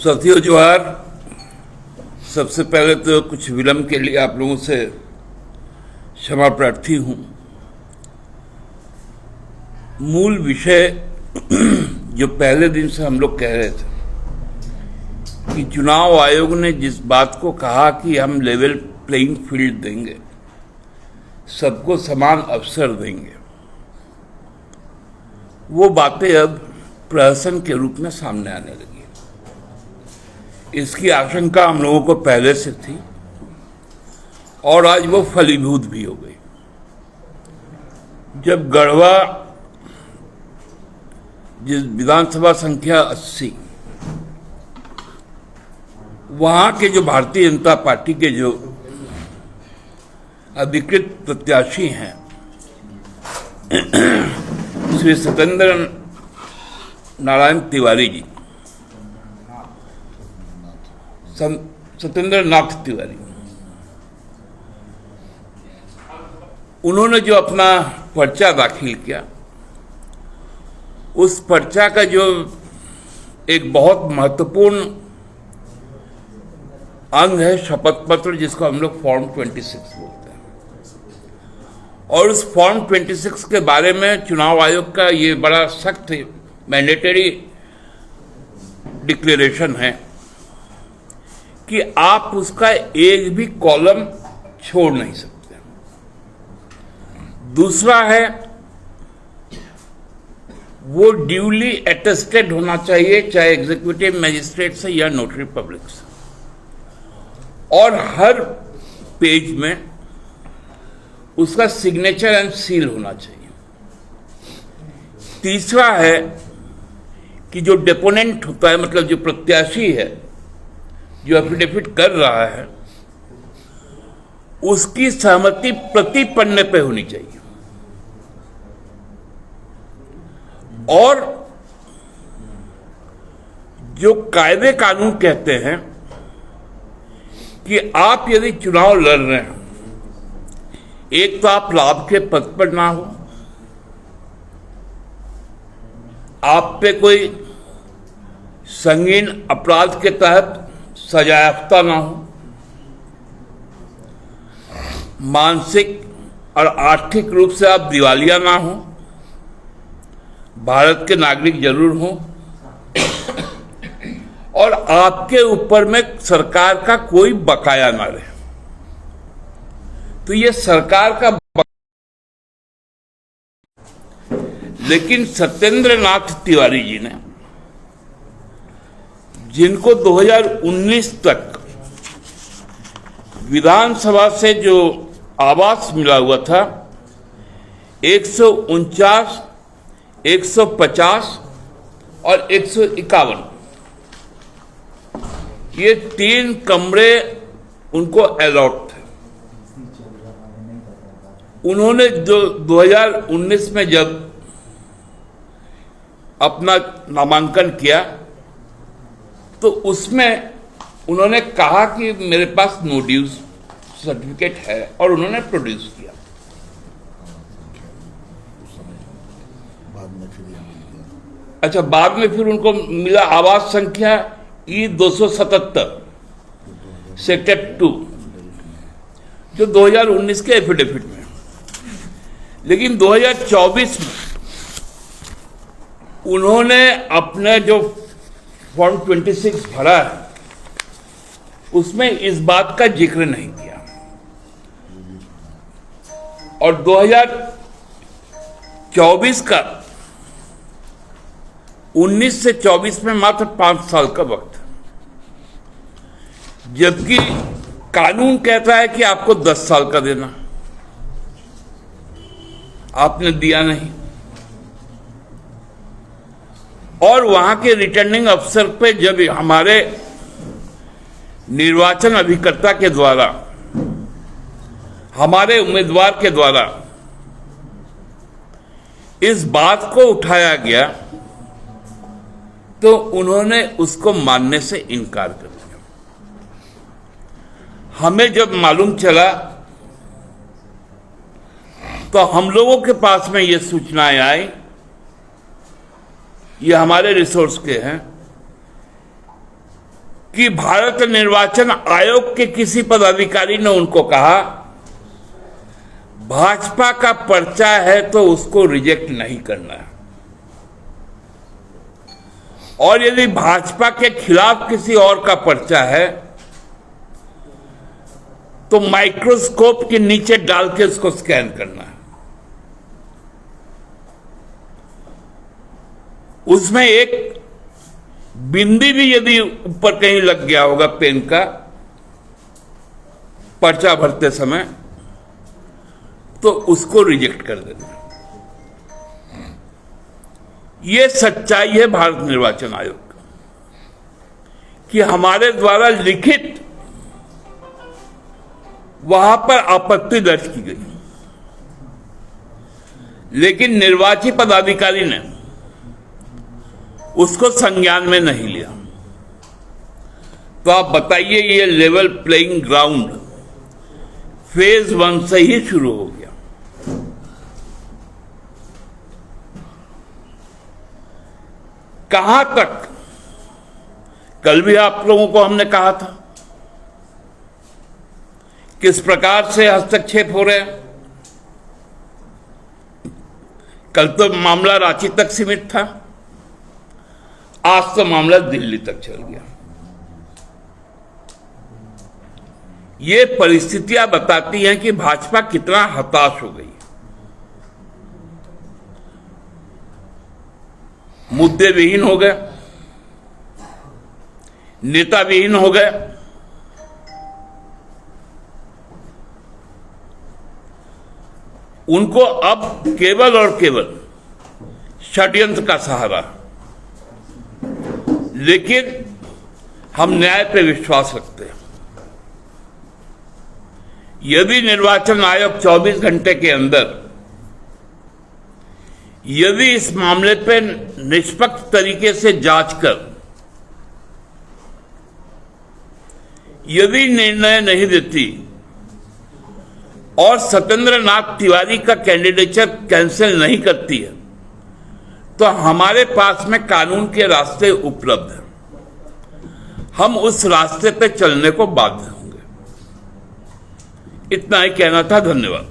साथियों जोहार। सबसे पहले तो कुछ विलंब के लिए आप लोगों से क्षमा प्रार्थी हूँ। मूल विषय जो पहले दिन से हम लोग कह रहे थे कि चुनाव आयोग ने जिस बात को कहा कि हम लेवल प्लेइंग फील्ड देंगे, सबको समान अवसर देंगे, वो बातें अब प्रहसन के रूप में सामने आने लगी। इसकी आशंका हम लोगों को पहले से थी और आज वो फलीभूत भी हो गई। जब गढ़वा जिस विधानसभा संख्या 80, वहां के जो भारतीय जनता पार्टी के जो अधिकृत प्रत्याशी हैं श्री सत्येंद्र नारायण तिवारी जी, सत्येंद्र नाथ तिवारी, उन्होंने जो अपना पर्चा दाखिल किया, उस पर्चा का जो एक बहुत महत्वपूर्ण अंग है शपथ पत्र, जिसको हम लोग फॉर्म 26 बोलते हैं। और उस फॉर्म 26 के बारे में चुनाव आयोग का ये बड़ा सख्त मैंडेटरी डिक्लेरेशन है कि आप उसका एक भी कॉलम छोड़ नहीं सकते। दूसरा है, वो ड्यूली अटेस्टेड होना चाहिए, चाहे एग्जीक्यूटिव मजिस्ट्रेट से या नोटरी पब्लिक से, और हर पेज में उसका सिग्नेचर एंड सील होना चाहिए। तीसरा है कि जो डेपोनेंट होता है, मतलब जो प्रत्याशी है, जो एफिडेविट कर रहा है, उसकी सहमति प्रति पन्ने पे होनी चाहिए। और जो कायदे कानून कहते हैं कि आप यदि चुनाव लड़ रहे हैं, एक तो आप लाभ के पद पर ना हो, आप पे कोई संगीन अपराध के तहत सजायाफ्ता ना हो, मानसिक और आर्थिक रूप से आप दिवालिया ना हो, भारत के नागरिक जरूर हो, और आपके ऊपर में सरकार का कोई बकाया ना रहे। तो ये सरकार का लेकिन सत्येंद्र नाथ तिवारी जी ने, जिनको 2019 तक विधानसभा से जो आवास मिला हुआ था, 149, 150 और 151, ये 3 कमरे उनको अलॉट थे। उन्होंने जो 2019 में जब अपना नामांकन किया, तो उसमें उन्होंने कहा कि मेरे पास नो ड्यूज सर्टिफिकेट है, और उन्होंने प्रोड्यूस किया। अच्छा, बाद में फिर उनको मिला आवास संख्या E277 सेक्टर 2, जो 2019 के एफिडेविट में। लेकिन 2024 में उन्होंने अपने जो फॉर्म 26 भरा है, उसमें इस बात का जिक्र नहीं किया। और 2024 का 19 से 24 में मात्र 5 साल का वक्त, जबकि कानून कहता है कि आपको 10 साल का देना, आपने दिया नहीं। और वहां के रिटर्निंग अफसर पे जब हमारे निर्वाचन अभिकर्ता के द्वारा, हमारे उम्मीदवार के द्वारा इस बात को उठाया गया, तो उन्होंने उसको मानने से इनकार कर दिया। हमें जब मालूम चला, तो हम लोगों के पास में ये सूचनाएं आई, ये हमारे रिसोर्स के हैं, कि भारत निर्वाचन आयोग के किसी पदाधिकारी ने उनको कहा भाजपा का पर्चा है तो उसको रिजेक्ट नहीं करना है, और यदि भाजपा के खिलाफ किसी और का पर्चा है तो माइक्रोस्कोप के नीचे डाल के उसको स्कैन करना है। उसमें एक बिंदी भी यदि ऊपर कहीं लग गया होगा पेन का पर्चा भरते समय तो उसको रिजेक्ट कर देना। यह सच्चाई है भारत निर्वाचन आयोग का कि हमारे द्वारा लिखित वहां पर आपत्ति दर्ज की गई, लेकिन निर्वाची पदाधिकारी ने उसको संज्ञान में नहीं लिया। तो आप बताइए, ये लेवल प्लेइंग ग्राउंड फेज 1 से ही शुरू हो गया। कहां तक? कल भी आप लोगों को हमने कहा था किस प्रकार से हस्तक्षेप हो रहे हैं। कल तो मामला रांची तक सीमित था, आज तो मामला दिल्ली तक चल गया। ये परिस्थितियां बताती हैं कि भाजपा कितना हताश हो गई, मुद्दे विहीन हो गए, नेता विहीन हो गए। उनको अब केवल और केवल षड्यंत्र का सहारा। लेकिन हम न्याय पे विश्वास रखते हैं। यदि निर्वाचन आयोग 24 घंटे के अंदर यदि इस मामले पे निष्पक्ष तरीके से जांच कर यदि निर्णय नहीं देती और सत्येंद्र नाथ तिवारी का कैंडिडेचर कैंसिल नहीं करती है तो हमारे पास में कानून के रास्ते उपलब्ध हैं। हम उस रास्ते पे चलने को बाध्य होंगे। इतना ही कहना था। धन्यवाद।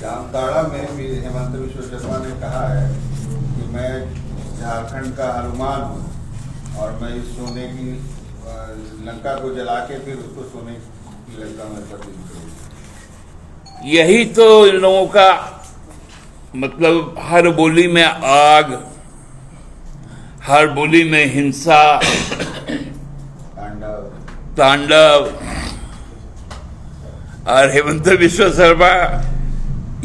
जामताड़ा में भी हेमंत बिश्व शर्मा ने कहा है कि मैं झारखंड का हनुमान हूं और मैं इस सोने की लंका को जला के फिर उसको सोने की लंका में तब्दील करूंगा। यही तो इन लोगों का मतलब, हर बोली में आग, हर बोली में हिंसा, तांडव। और हेमंत बिश्व शर्मा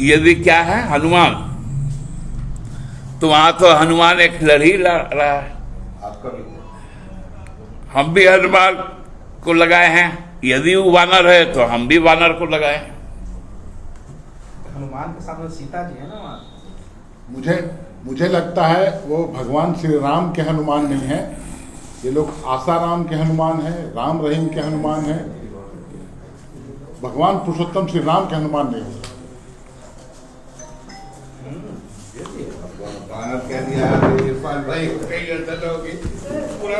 यदि क्या है हनुमान, तो वहां तो हनुमान एक लड़ी लड़ रहा है। आपका भी हम भी हनुमान को लगाए हैं, यदि वो वानर है तो हम भी वानर को लगाए हैं। हनुमान के सामने सीता जी है ना वहाँ। मुझे लगता है वो भगवान श्री राम के हनुमान नहीं है। ये लोग आसाराम के हनुमान हैं, राम रहीम के हनुमान हैं। भगवान पुरुषोत्तम श्री राम के हनुमान नहीं है। कह दिया इरफान भाई पूरा